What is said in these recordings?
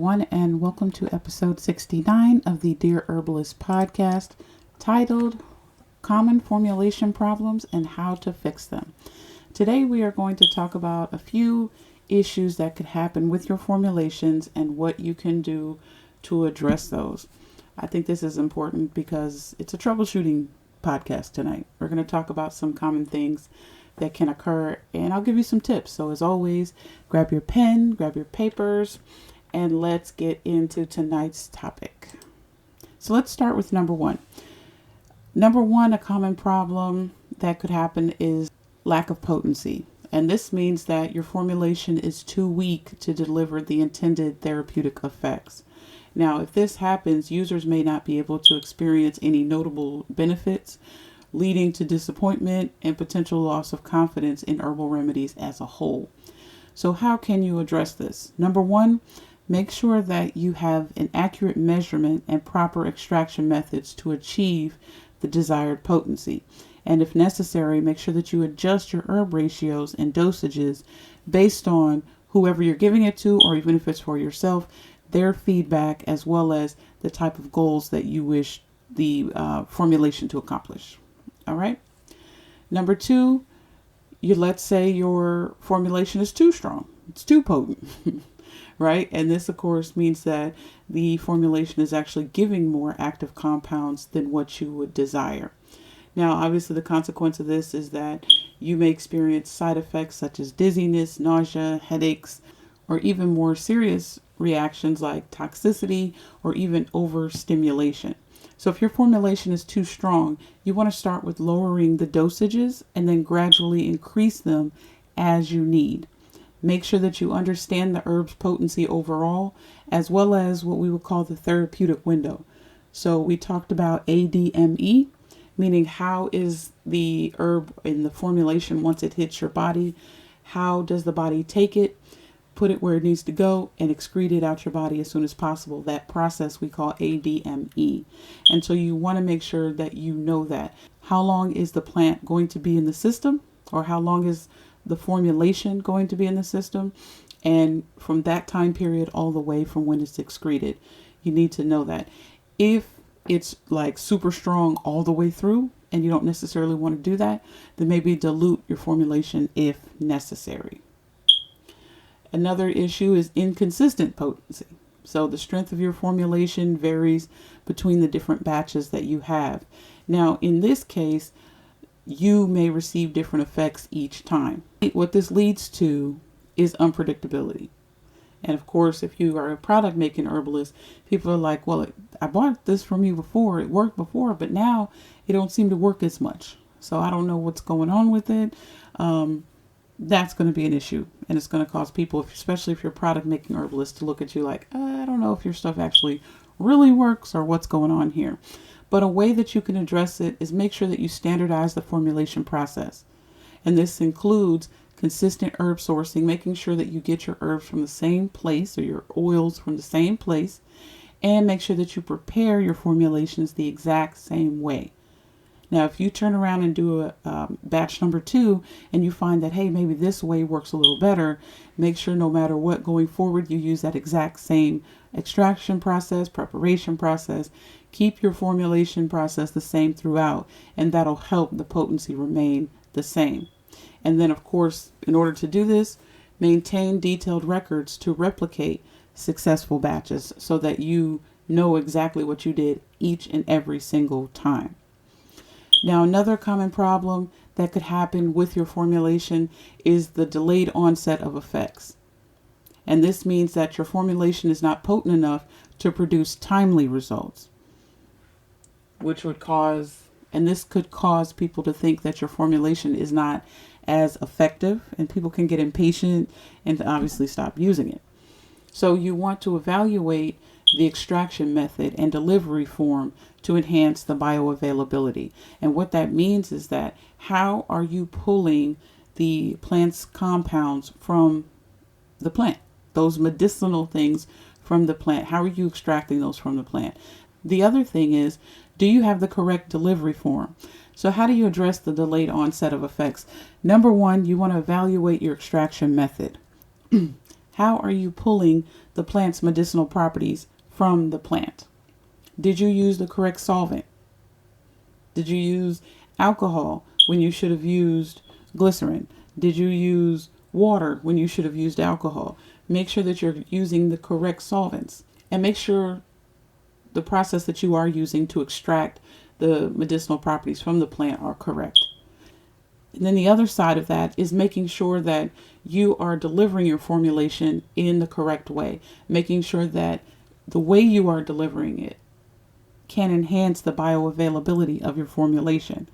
everyone, and welcome to episode 69 of the Dear Herbalist podcast, titled Common Formulation Problems and How to Fix Them. Today we are going to talk about a few issues that could happen with your formulations and what you can do to address those. I think this is important because it's a troubleshooting podcast tonight. We're going to talk about some common things that can occur, and I'll give you some tips. So as always, grab your pen, grab your papers, and let's get into tonight's topic. So let's start with number one. Number one, a common problem that could happen is lack of potency. And this means that your formulation is too weak to deliver the intended therapeutic effects. Now, if this happens, users may not be able to experience any notable benefits, leading to disappointment and potential loss of confidence in herbal remedies as a whole. So how can you address this? Number one, make sure that you have an accurate measurement and proper extraction methods to achieve the desired potency. And if necessary, make sure that you adjust your herb ratios and dosages based on whoever you're giving it to, or even if it's for yourself, their feedback, as well as the type of goals that you wish the formulation to accomplish. All right. Number two, let's say your formulation is too strong. It's too potent, right? And this, of course, means that the formulation is actually giving more active compounds than what you would desire. Now, obviously, the consequence of this is that you may experience side effects such as dizziness, nausea, headaches, or even more serious reactions like toxicity or even overstimulation. So if your formulation is too strong, you want to start with lowering the dosages and then gradually increase them as you need. Make sure that you understand the herb's potency overall, as well as what we would call the therapeutic window. So we talked about ADME, meaning how is the herb in the formulation once it hits your body? How does the body take it, put it where it needs to go, and excrete it out your body as soon as possible? That process we call ADME. And so you want to make sure that you know that. How long is the plant going to be in the system? Or how long is the formulation going to be in the system? And from that time period all the way from when it's excreted. You need to know that. If it's like super strong all the way through and you don't necessarily want to do that, then maybe dilute your formulation if necessary. Another issue is inconsistent potency. So the strength of your formulation varies between the different batches that you have. Now, in this case, you may receive different effects each time. What this leads to is unpredictability. And of course, if you are a product making herbalist, people are like, well, I bought this from you before, it worked before, but now it don't seem to work as much. So I don't know what's going on with it. That's going to be an issue, and it's going to cause people, especially if you're a product making herbalist, to look at you like, I don't know if your stuff actually really works or what's going on here. But a way that you can address it is make sure that you standardize the formulation process. And this includes consistent herb sourcing, making sure that you get your herbs from the same place or your oils from the same place, and make sure that you prepare your formulations the exact same way. Now, if you turn around and do a batch number 2 and you find that, hey, maybe this way works a little better, make sure no matter what going forward, you use that exact same extraction process, preparation process. Keep your formulation process the same throughout, and that'll help the potency remain the same. And then, of course, in order to do this, maintain detailed records to replicate successful batches so that you know exactly what you did each and every single time. Now, another common problem that could happen with your formulation is the delayed onset of effects. And this means that your formulation is not potent enough to produce timely results, which would this could cause people to think that your formulation is not as effective, and people can get impatient and obviously stop using it. So you want to evaluate the extraction method and delivery form to enhance the bioavailability. And what that means is that how are you pulling the plant's compounds from the plant, those medicinal things from the plant? How are you extracting those from the plant? The other thing is, do you have the correct delivery form? So how do you address the delayed onset of effects? Number one, you want to evaluate your extraction method. how are you pulling the plant's medicinal properties from the plant? Did you use the correct solvent? Did you use alcohol when you should have used glycerin? Did you use water when you should have used alcohol? Make sure that you're using the correct solvents, and make sure the process that you are using to extract the medicinal properties from the plant are correct. And then the other side of that is making sure that you are delivering your formulation in the correct way, making sure that the way you are delivering it can enhance the bioavailability of your formulation.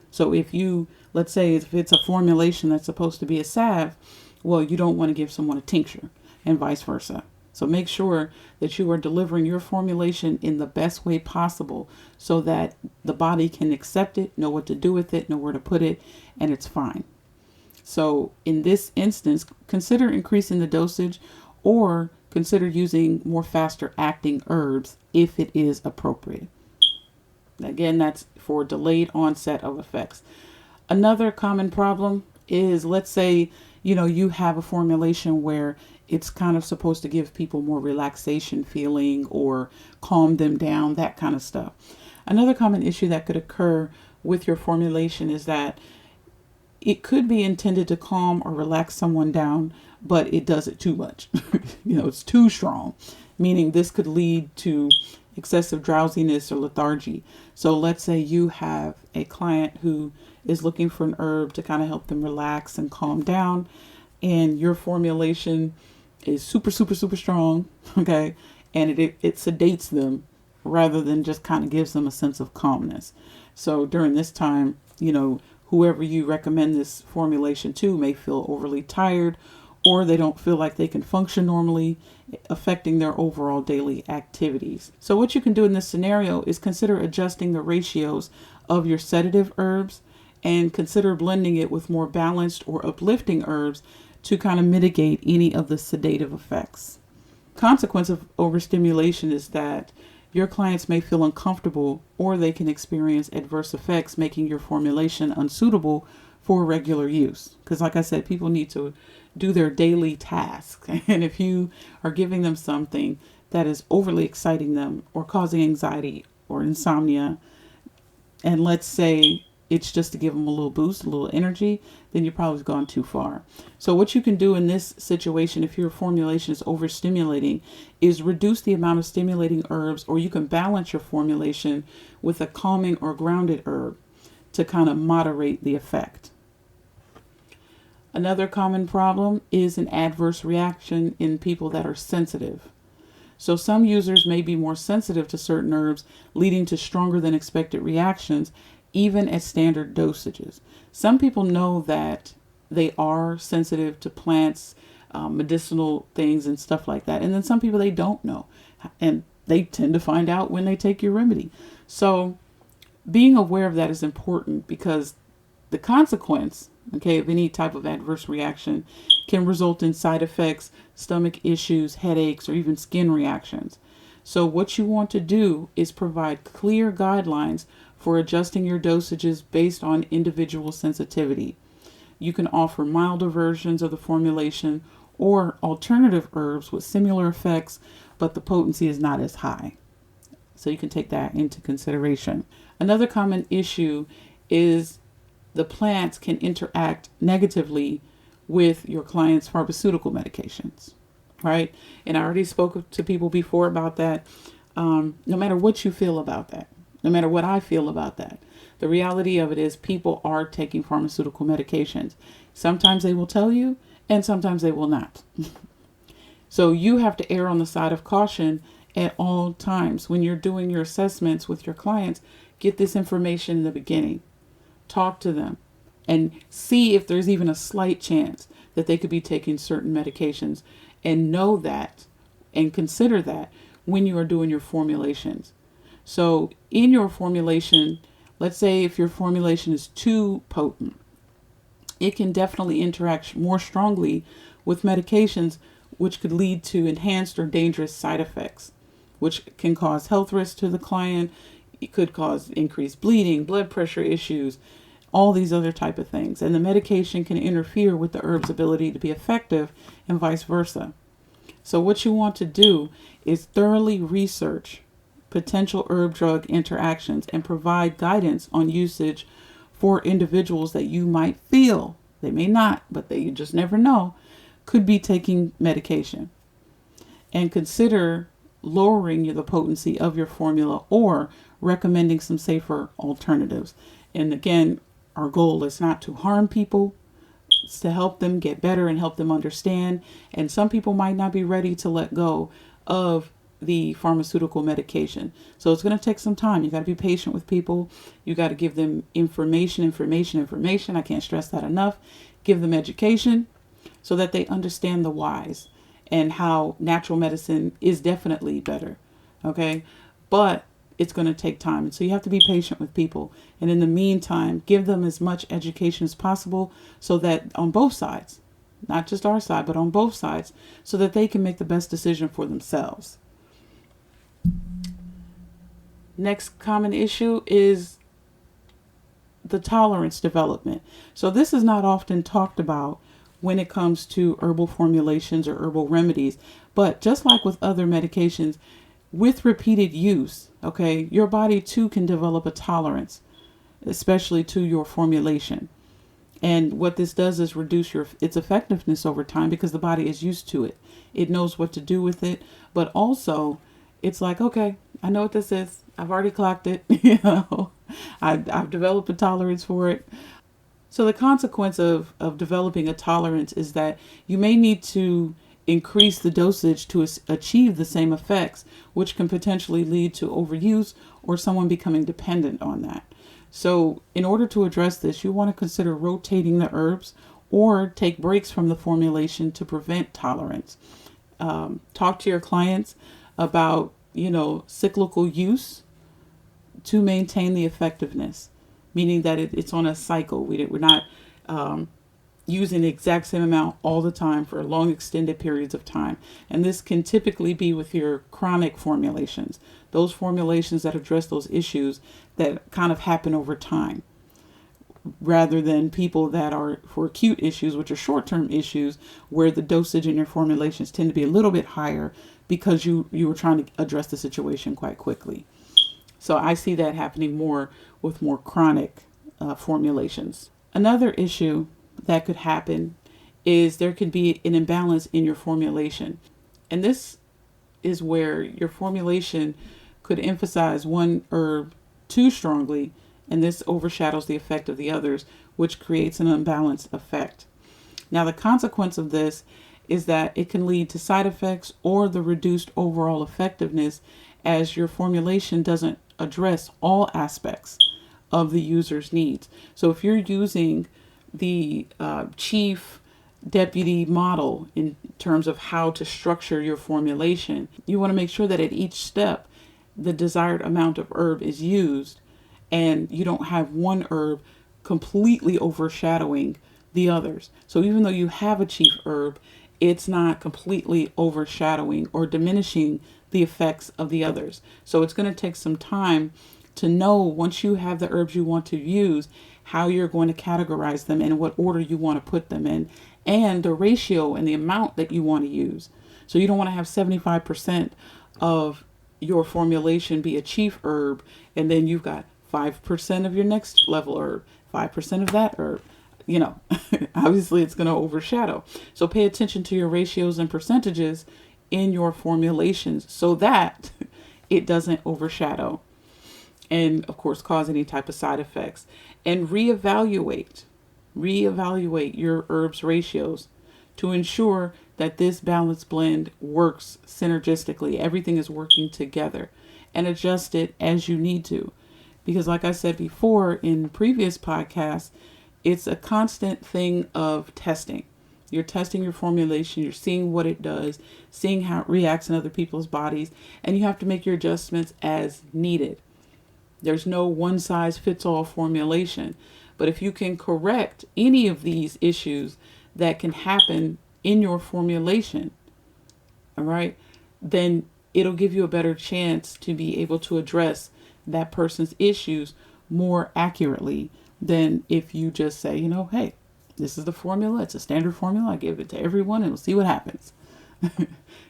So if you, let's say if it's a formulation that's supposed to be a salve, well, you don't want to give someone a tincture, and vice versa. So make sure that you are delivering your formulation in the best way possible so that the body can accept it, know what to do with it, know where to put it, and it's fine. So in this instance, consider increasing the dosage, or consider using more faster acting herbs if it is appropriate. Again, that's for delayed onset of effects. Another common problem is, let's say, you have a formulation where it's kind of supposed to give people more relaxation feeling or calm them down, that kind of stuff. Another common issue that could occur with your formulation is that it could be intended to calm or relax someone down, but it does it too much. It's too strong, meaning this could lead to excessive drowsiness or lethargy. So let's say you have a client who is looking for an herb to kind of help them relax and calm down, and your formulation is super, super, super strong, okay? And it sedates them rather than just kind of gives them a sense of calmness. So during this time, whoever you recommend this formulation to may feel overly tired, or they don't feel like they can function normally, affecting their overall daily activities. So what you can do in this scenario is consider adjusting the ratios of your sedative herbs, and consider blending it with more balanced or uplifting herbs to kind of mitigate any of the sedative effects. Consequence of overstimulation is that your clients may feel uncomfortable, or they can experience adverse effects, making your formulation unsuitable for regular use. Because like I said, people need to do their daily tasks. And if you are giving them something that is overly exciting them or causing anxiety or insomnia, and let's say it's just to give them a little boost, a little energy, then you've probably gone too far. So what you can do in this situation, if your formulation is overstimulating, is reduce the amount of stimulating herbs, or you can balance your formulation with a calming or grounded herb to kind of moderate the effect. Another common problem is an adverse reaction in people that are sensitive. So some users may be more sensitive to certain herbs, leading to stronger than expected reactions, even at standard dosages. Some people know that they are sensitive to plants, medicinal things and stuff like that. And then some people, they don't know. And they tend to find out when they take your remedy. So being aware of that is important, because the consequence, of any type of adverse reaction can result in side effects, stomach issues, headaches, or even skin reactions. So what you want to do is provide clear guidelines for adjusting your dosages based on individual sensitivity. You can offer milder versions of the formulation or alternative herbs with similar effects, but the potency is not as high. So you can take that into consideration. Another common issue is the plants can interact negatively with your client's pharmaceutical medications, right? And I already spoke to people before about that. No matter what you feel about that, no matter what I feel about that, the reality of it is people are taking pharmaceutical medications. Sometimes they will tell you, and sometimes they will not. So you have to err on the side of caution at all times. When you're doing your assessments with your clients, get this information in the beginning. Talk to them and see if there's even a slight chance that they could be taking certain medications, and know that and consider that when you are doing your formulations. So in your formulation, let's say if your formulation is too potent, it can definitely interact more strongly with medications, which could lead to enhanced or dangerous side effects, which can cause health risks to the client. It could cause increased bleeding, blood pressure issues, all these other type of things. And the medication can interfere with the herb's ability to be effective, and vice versa. So what you want to do is thoroughly research potential herb drug interactions and provide guidance on usage for individuals that you might feel, they may not, but you just never know, could be taking medication. And consider lowering the potency of your formula or recommending some safer alternatives. And again, our goal is not to harm people, it's to help them get better and help them understand. And some people might not be ready to let go of the pharmaceutical medication. So it's going to take some time. You got to be patient with people. You got to give them information. I can't stress that enough. Give them education so that they understand the whys and how natural medicine is definitely better. Okay. But it's going to take time. And so you have to be patient with people. And in the meantime, give them as much education as possible so that on both sides, not just our side, but on both sides, so that they can make the best decision for themselves. Next common issue is the tolerance development. So this is not often talked about when it comes to herbal formulations or herbal remedies, but just like with other medications, with repeated use, okay, your body too can develop a tolerance, especially to your formulation. And what this does is reduce its effectiveness over time because the body is used to it. It knows what to do with it, but also it's like, okay, I know what this is. I've already clocked it. I've developed a tolerance for it. So the consequence of developing a tolerance is that you may need to increase the dosage to achieve the same effects, which can potentially lead to overuse or someone becoming dependent on that. So in order to address this, you want to consider rotating the herbs or take breaks from the formulation to prevent tolerance. Talk to your clients about, cyclical use to maintain the effectiveness, meaning that it's on a cycle. We're not using the exact same amount all the time for long extended periods of time. And this can typically be with your chronic formulations, those formulations that address those issues that kind of happen over time, rather than people that are for acute issues, which are short-term issues, where the dosage in your formulations tend to be a little bit higher because you were trying to address the situation quite quickly. So I see that happening more with more chronic formulations. Another issue that could happen is there could be an imbalance in your formulation. And this is where your formulation could emphasize one herb too strongly, and this overshadows the effect of the others, which creates an unbalanced effect. Now, the consequence of this is that it can lead to side effects or the reduced overall effectiveness, as your formulation doesn't address all aspects of the user's needs. So if you're using the chief deputy model in terms of how to structure your formulation, you want to make sure that at each step the desired amount of herb is used and you don't have one herb completely overshadowing the others. So even though you have a chief herb, it's not completely overshadowing or diminishing the effects of the others. So it's going to take some time to know, once you have the herbs you want to use, how you're going to categorize them and what order you want to put them in, and the ratio and the amount that you want to use. So you don't want to have 75% of your formulation be a chief herb, and then you've got 5% of your next level herb, 5% of that herb. Obviously it's going to overshadow. So pay attention to your ratios and percentages in your formulations so that it doesn't overshadow and, of course, cause any type of side effects. And reevaluate your herbs ratios to ensure that this balanced blend works synergistically. Everything is working together, and adjust it as you need to. Because like I said before in previous podcasts, it's a constant thing of testing. You're testing your formulation, you're seeing what it does, seeing how it reacts in other people's bodies, and you have to make your adjustments as needed. There's no one size fits all formulation. But if you can correct any of these issues that can happen in your formulation, all right, then it'll give you a better chance to be able to address that person's issues more accurately than if you just say, hey, this is the formula. It's a standard formula. I give it to everyone and we'll see what happens.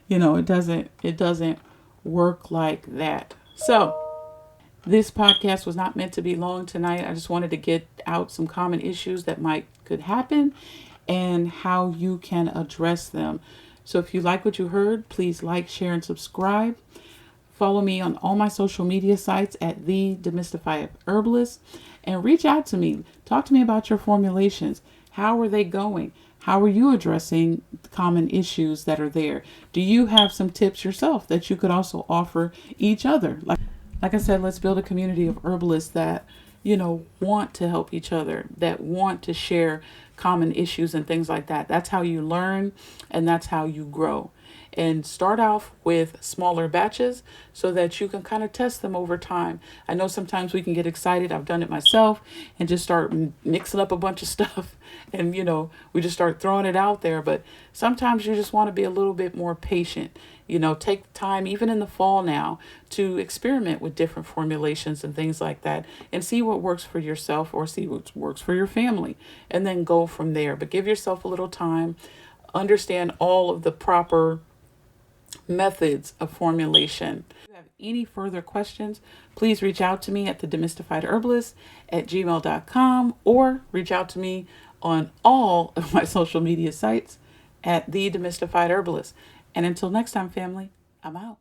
It doesn't work like that. So this podcast was not meant to be long tonight. I just wanted to get out some common issues that could happen and how you can address them. So if you like what you heard, please like, share, and subscribe. Follow me on all my social media sites at The Demystified Herbalist, and reach out to me. Talk to me about your formulations. How are they going? How are you addressing common issues that are there? Do you have some tips yourself that you could also offer each other? Like I said, let's build a community of herbalists that, want to help each other, that want to share common issues and things like that. That's how you learn and that's how you grow. And start off with smaller batches so that you can kind of test them over time. I know sometimes we can get excited. I've done it myself and just start mixing up a bunch of stuff and, we just start throwing it out there. But sometimes you just want to be a little bit more patient. Take time, even in the fall now, to experiment with different formulations and things like that and see what works for yourself or see what works for your family and then go from there. But give yourself a little time, understand all of the proper methods of formulation. If you have any further questions, please reach out to me at the Demystified Herbalist at gmail.com or reach out to me on all of my social media sites at the Demystified Herbalist. And until next time, family, I'm out.